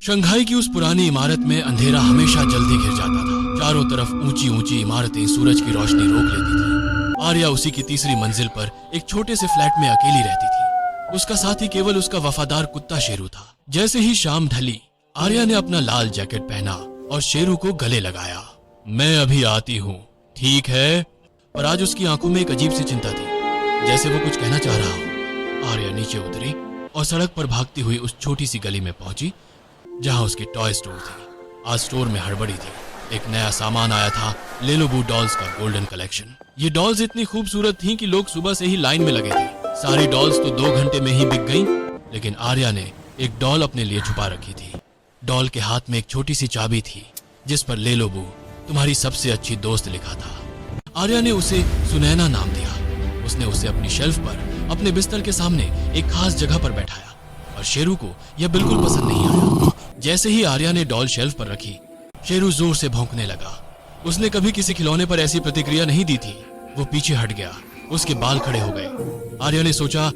Shanghai की उस पुरानी इमारत में अंधेरा हमेशा जल्दी घिर जाता था। चारों तरफ ऊंची ऊंची इमारतें सूरज की रोशनी रोक लेती थी। आर्या उसी की तीसरी मंजिल पर एक छोटे से फ्लैट में अकेली रहती थी। उसका साथी केवल उसका वफादार कुत्ता शेरू था। जैसे ही शाम ढली, आर्या ने अपना लाल जैकेट पहना और शेरू को गले लगाया। मैं अभी आती हूँ, ठीक है? पर आज उसकी आंखों में एक अजीब सी चिंता थी, जैसे वो कुछ कहना चाह रहा हो। आर्या नीचे उतरी और सड़क पर भागती हुई उस छोटी सी गली में पहुंची जहां उसकी टॉय स्टोर थी। आज स्टोर में हड़बड़ी थी। एक नया सामान आया था, लेलोबू डॉल्स का गोल्डन कलेक्शन। ये डॉल्स इतनी खूबसूरत थीं कि लोग सुबह से ही लाइन में लगे थे। सारी डॉल्स तो 2 घंटे में ही बिक गईं, लेकिन आर्या ने एक डॉल अपने लिए छुपा रखी थी। डॉल के हाथ में एक छोटी सी चाबी थी जिस पर लेलोबू तुम्हारी सबसे अच्छी दोस्त लिखा था। आर्या ने उसे सुनैना नाम दिया। उसने उसे अपनी शेल्फ पर अपने बिस्तर के सामने एक खास जगह पर बैठाया और शेरू को यह बिल्कुल पसंद नहीं आया। जैसे ही आर्या ने डॉल शेल्फ पर रखी, शेरू जोर से भौंकने लगा। उसने कभी किसी खिलौने पर ऐसी प्रतिक्रिया नहीं दी थी। वो पीछे हट गया, उसके बाल खड़े हो गए। आर्या ने सोचा,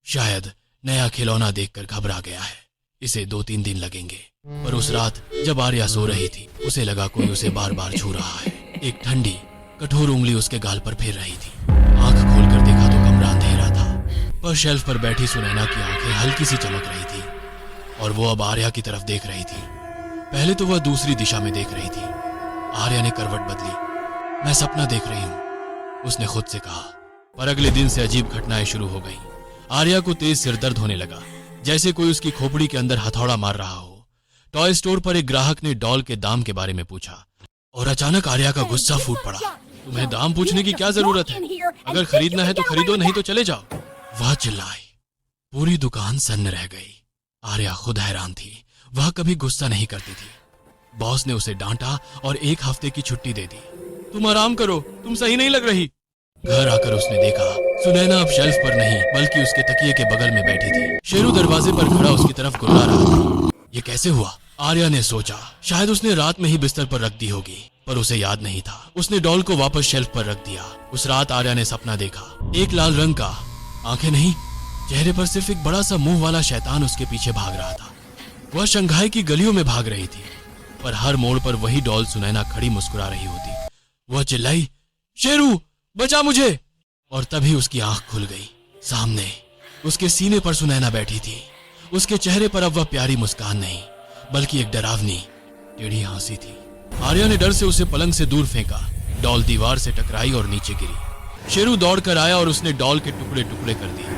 शायद नया खिलौना देखकर घबरा गया है, इसे 2-3 दिन लगेंगे। पर उस रात जब आर्या सो रही थी, उसे लगा कोई उसे बार बार छू रहा है। एक ठंडी कठोर उंगली उसके गाल पर फिर रही थी। आंख खोलकर देखा तो कमरा अंधेरा था, पर शेल्फ पर बैठी सुनैना की आंखें हल्की सी चमक रही थी और वो अब आर्या की तरफ देख रही थी। पहले तो वह दूसरी दिशा में देख रही थी। आर्या ने करवट बदली। मैं सपना देख रही हूँ, उसने खुद से कहा। पर अगले दिन से अजीब घटनाएं शुरू हो गईं। आर्या को तेज सिरदर्द होने लगा, जैसे कोई उसकी खोपड़ी के अंदर हथौड़ा मार रहा हो। टॉय स्टोर पर एक ग्राहक ने डॉल के दाम के बारे में पूछा और अचानक आर्या का गुस्सा फूट पड़ा। तुम्हें दाम पूछने की क्या जरूरत है? अगर खरीदना है तो खरीदो, नहीं तो चले जाओ, वह चिल्लाई। पूरी दुकान सन्न रह गई। आर्या खुद हैरान थी। वह कभी गुस्सा नहीं करती थी। बॉस ने उसे डांटा और 1 हफ्ते की छुट्टी दे दी। तुम आराम करो, तुम सही नहीं लग रही। घर आकर उसने देखा सुनैना अब शेल्फ पर नहीं बल्कि उसके तकिए के बगल में बैठी थी। शेरू दरवाजे पर खड़ा उसकी तरफ गुर्रा रहा था। ये कैसे हुआ? आर्या ने सोचा, शायद उसने रात में ही बिस्तर पर रख दी होगी, पर उसे याद नहीं था। उसने डॉल को वापस शेल्फ पर रख दिया। उस रात आर्या ने सपना देखा, एक लाल रंग का, आंखें नहीं, चेहरे पर सिर्फ एक बड़ा सा मुंह वाला शैतान उसके पीछे भाग रहा था। वह शंघाई की गलियों में भाग रही थी, पर हर मोड़ पर वही डॉल सुनैना खड़ी मुस्कुरा रही होती। वह चिल्लाई, शेरू बचा मुझे! और तभी उसकी आंख खुल गई। सामने उसके सीने पर सुनैना बैठी थी। उसके चेहरे पर अब वह प्यारी मुस्कान नहीं बल्कि एक डरावनी टेढ़ी हंसी थी। आर्या ने डर से उसे पलंग से दूर फेंका। डॉल दीवार से टकराई और नीचे गिरी। शेरू दौड़कर आया और उसने डॉल के टुकड़े टुकड़े कर दिए।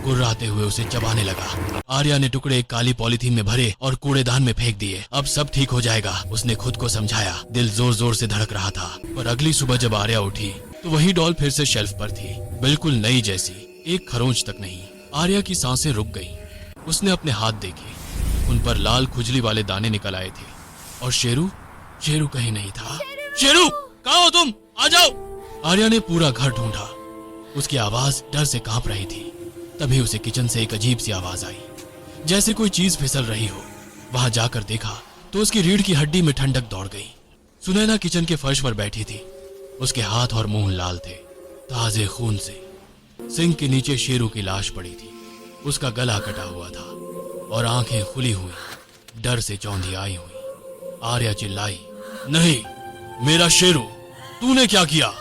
गुर्राते हुए उसे चबाने लगा। आर्या ने टुकड़े एक काली पॉलीथीन में भरे और कूड़ेदान में फेंक दिए। अब सब ठीक हो जाएगा, उसने खुद को समझाया। दिल जोर जोर से धड़क रहा था। पर अगली सुबह जब आर्या उठी तो वही डॉल फिर से शेल्फ पर थी, बिल्कुल नई जैसी, एक खरोंच तक नहीं। आर्या की सांसें रुक गईं। उसने अपने हाथ देखे, उन पर लाल खुजली वाले दाने निकल आए थे। और शेरू कहीं नहीं था। शेरू, कहाँ हो तुम? आ जाओ! आर्या ने पूरा घर ढूंढा। उसकी आवाज डर से कांप रही थी। तभी उसे किचन से एक अजीब सी आवाज आई, जैसे कोई चीज फिसल रही हो। वहां जाकर देखा तो उसकी रीढ़ की हड्डी में ठंडक दौड़ गई। सुनैना किचन के फर्श पर बैठी थी। उसके हाथ और मुंह लाल थे, ताजे खून से। सिंक के नीचे शेरू की लाश पड़ी थी। उसका गला कटा हुआ था और आंखें खुली हुई, डर से चौंधी आई हुई। आर्या चिल्लाई, नहीं, मेरा शेरू, तूने क्या किया?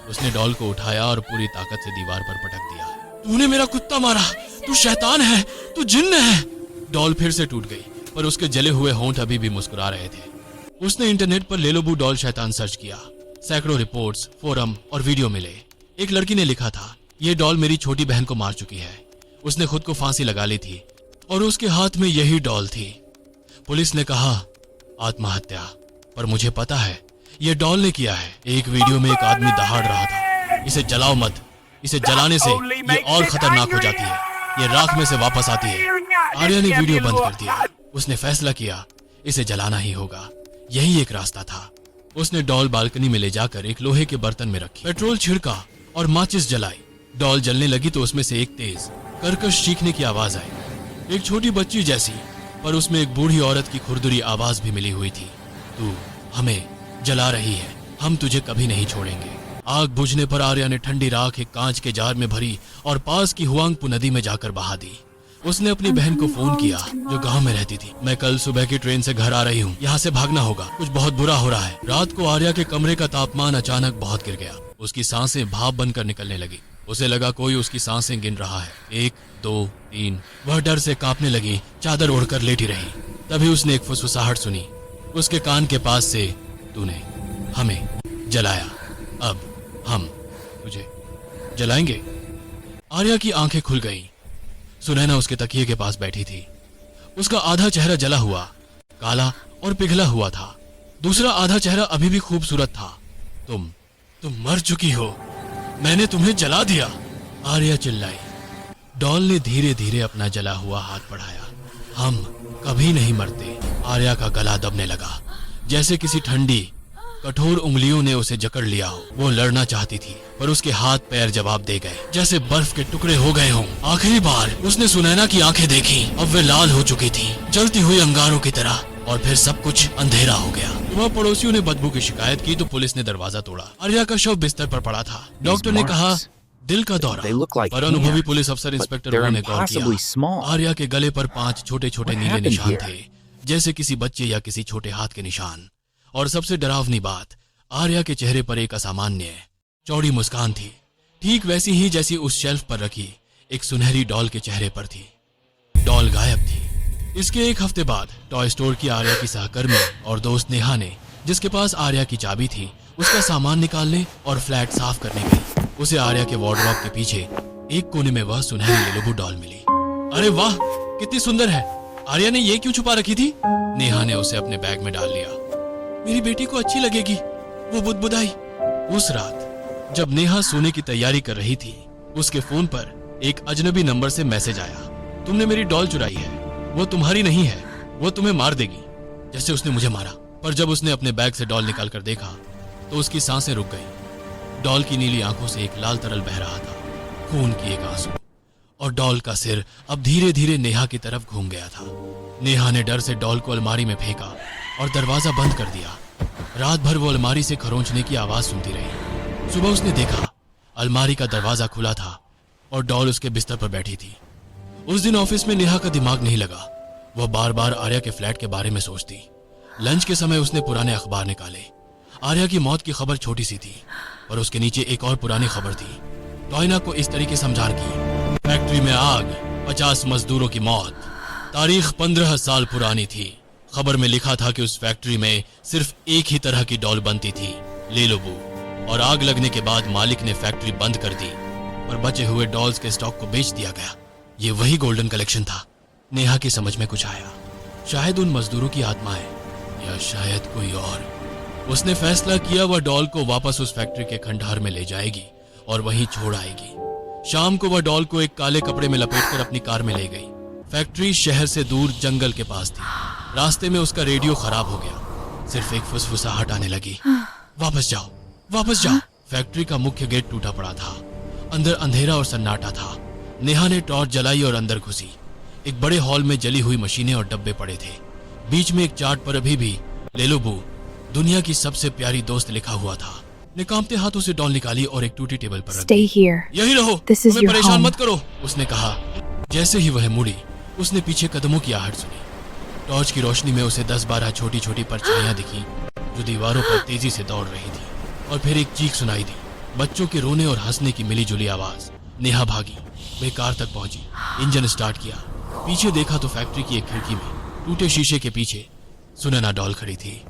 उसने डॉल को उठाया और पूरी ताकत से दीवार पर पटक दिया। तूने मेरा कुत्ता मारा, तू शैतान है, तू जिन्न है। डॉल फिर से टूट गई, पर उसके जले हुए होंठ अभी भी मुस्कुरा रहे थे। उसने इंटरनेट पर लेलोबू डॉल शैतान सर्च किया। सैकड़ों रिपोर्ट्स, फोरम और वीडियो मिले। एक लड़की ने लिखा था, ये डॉल मेरी छोटी बहन को मार चुकी है। उसने खुद को फांसी लगा ली थी और उसके हाथ में यही डॉल थी। पुलिस ने कहा आत्महत्या, पर मुझे पता है ये डॉल ने किया है। एक वीडियो में एक आदमी दहाड़ रहा था, इसे जलाओ मत, इसे जलाने से ये और खतरनाक हो जाती है, ये राख में से वापस आती है। आर्या ने वीडियो बंद कर दिया। उसने फैसला किया, इसे जलाना ही होगा, यही एक रास्ता था। उसने डॉल बालकनी में ले जाकर एक लोहे के बर्तन में रखी, पेट्रोल छिड़का और माचिस जलाई। डॉल जलने लगी तो उसमें से एक तेज कर्कश चीखने की आवाज आई, एक छोटी बच्ची जैसी, पर उसमें एक बूढ़ी औरत की खुरदुरी आवाज भी मिली हुई थी। तू हमें जला रही है, हम तुझे कभी नहीं छोड़ेंगे। आग बुझने पर आर्या ने ठंडी राख एक कांच के जार में भरी और पास की हुआंगपू नदी में जाकर बहा दी। उसने अपनी बहन को फोन किया जो गांव में रहती थी। मैं कल सुबह की ट्रेन से घर आ रही हूँ, यहाँ से भागना होगा, कुछ बहुत बुरा हो रहा है। रात को आर्या के कमरे का तापमान अचानक बहुत गिर गया। उसकी सांसें भाप बनकर निकलने लगी। उसे लगा कोई उसकी सांसें गिन रहा है। 1 2 3। वह डर से कांपने लगी, चादर ओढ़कर लेटी रही। तभी उसने एक फुसफुसाहट सुनी उसके कान के पास से, तूने हमें जलाया, अब हम तुझे जलाएंगे। आर्या की आंखें खुल गईं। सुनैना उसके तकिए के पास बैठी थी। उसका आधा चेहरा जला हुआ, काला और पिघला हुआ था। दूसरा आधा चेहरा अभी भी खूबसूरत था। तुम मर चुकी हो, मैंने तुम्हें जला दिया, आर्या चिल्लाई। डॉल ने धीरे धीरे अपना जला हुआ हाथ बढ़ाया। हम कभी नहीं मरते। आर्या का गला दबने लगा, जैसे किसी ठंडी कठोर उंगलियों ने उसे जकड़ लिया हो। वो लड़ना चाहती थी पर उसके हाथ पैर जवाब दे गए, जैसे बर्फ के टुकड़े हो गए हों। आखिरी बार उसने सुनैना की आंखें देखी, अब वे लाल हो चुकी थी, जलती हुई अंगारों की तरह। और फिर सब कुछ अंधेरा हो गया। वह पड़ोसियों ने बदबू की शिकायत की तो पुलिस ने दरवाजा तोड़ा। आर्या का शव बिस्तर पर पड़ा था। डॉक्टर ने कहा दिल का दौरा, पर अनुभवी पुलिस अफसर इंस्पेक्टर वो ने गौर किया। आर्या के गले पर 5 छोटे छोटे नीले निशान थे, जैसे किसी बच्चे या किसी छोटे हाथ के निशान। और सबसे डरावनी बात, आर्या के चेहरे पर एक असामान्य चौड़ी मुस्कान थी, ठीक वैसी ही जैसी उस शेल्फ पर रखी एक सुनहरी डॉल के चेहरे पर थी। डॉल गायब थी। इसके एक हफ्ते बाद टॉय स्टोर की आर्या की सहकर्मी और दोस्त नेहा ने, जिसके पास आर्या की चाबी थी, उसका सामान निकालने और फ्लैट साफ करने गई। उसे आर्या के वार्डरोब के पीछे एक कोने में वह सुनहरी लेलोबू डॉल मिली। अरे वाह, कितनी सुंदर है, आर्या ने ये क्यों छुपा रखी थी? नेहा ने उसे अपने बैग में डाल लिया। मेरी बेटी को अच्छी लगेगी, वो बुदबुदाई। उस रात जब नेहा सोने की तैयारी कर रही थी, उसके फोन पर एक अजनबी नंबर से मैसेज आया, तुमने मेरी डॉल चुराई है, वो तुम्हारी नहीं है, वो तुम्हें मार देगी, जैसे उसने मुझे मारा। पर जब उसने अपने बैग से डॉल निकाल कर देखा तो उसकी सांसें रुक गई। डॉल की नीली आंखों से एक लाल तरल बह रहा था, खून की एक आंसू। और डॉल का सिर अब धीरे धीरे नेहा की तरफ घूम गया था। नेहा ने डर से डॉल को अलमारी में फेंका और दरवाजा बंद कर दिया। रात भर वो अलमारी से खरोंचने की आवाज सुनती रही। सुबह उसने देखा अलमारी का दरवाजा खुला था और डॉल उसके बिस्तर पर बैठी थी। उस दिन ऑफिस में नेहा का दिमाग नहीं लगा। वह बार बार आर्या के फ्लैट के बारे में सोचती। लंच के समय उसने पुराने अखबार निकाले। आर्या की मौत की खबर छोटी सी थी, पर उसके नीचे एक और पुरानी खबर थी। टॉयना को इस तरीके समझा की, फैक्ट्री में आग, 50 मजदूरों की मौत। तारीख 15 साल पुरानी थी। खबर में लिखा था कि उस फैक्ट्री में सिर्फ एक ही तरह की डॉल बनती थी, लेलोबू। और आग लगने के बाद मालिक ने फैक्ट्री बंद कर दी, पर बचे हुए डॉल्स के स्टॉक को बेच दिया गया। ये वही गोल्डन कलेक्शन था। नेहा की समझ में कुछ आया, शायद उन मजदूरों की आत्माएं, या शायद कोई और। उसने फैसला किया वह डॉल को वापस उस फैक्ट्री के खंडहर में ले जाएगी और वहीं छोड़ आएगी। शाम को वह डॉल को एक काले कपड़े में लपेटकर अपनी कार में ले गई। फैक्ट्री शहर से दूर जंगल के पास थी। रास्ते में उसका रेडियो खराब हो गया, सिर्फ एक फुसफुसाहट आने लगी, वापस जाओ, वापस जाओ। फैक्ट्री का मुख्य गेट टूटा पड़ा था। अंदर अंधेरा और सन्नाटा था। नेहा ने टॉर्च जलाई और अंदर घुसी। एक बड़े हॉल में जली हुई मशीनें और डब्बे पड़े थे। बीच में एक चार्ट पर अभी भी लेलोबू, दुनिया की सबसे प्यारी दोस्त, लिखा हुआ था। ने कांपते हाथों से डॉल निकाली और एक टूटी टेबल पर रख दी। यही रहो, हमें परेशान मत करो, उसने कहा। जैसे ही वह मुड़ी, उसने पीछे कदमों की आहट सुनी। टॉर्च की रोशनी में उसे 10-12 छोटी छोटी परछाइयां दिखी जो दीवारों पर तेजी से दौड़ रही थी। और फिर एक चीख सुनाई दी, बच्चों के रोने और हंसने की मिली जुली आवाज। नेहा भागी, वे कार तक पहुंची, इंजन स्टार्ट किया। पीछे देखा तो फैक्ट्री की एक खिड़की में टूटे शीशे के पीछे सुनैना डॉल खड़ी थी।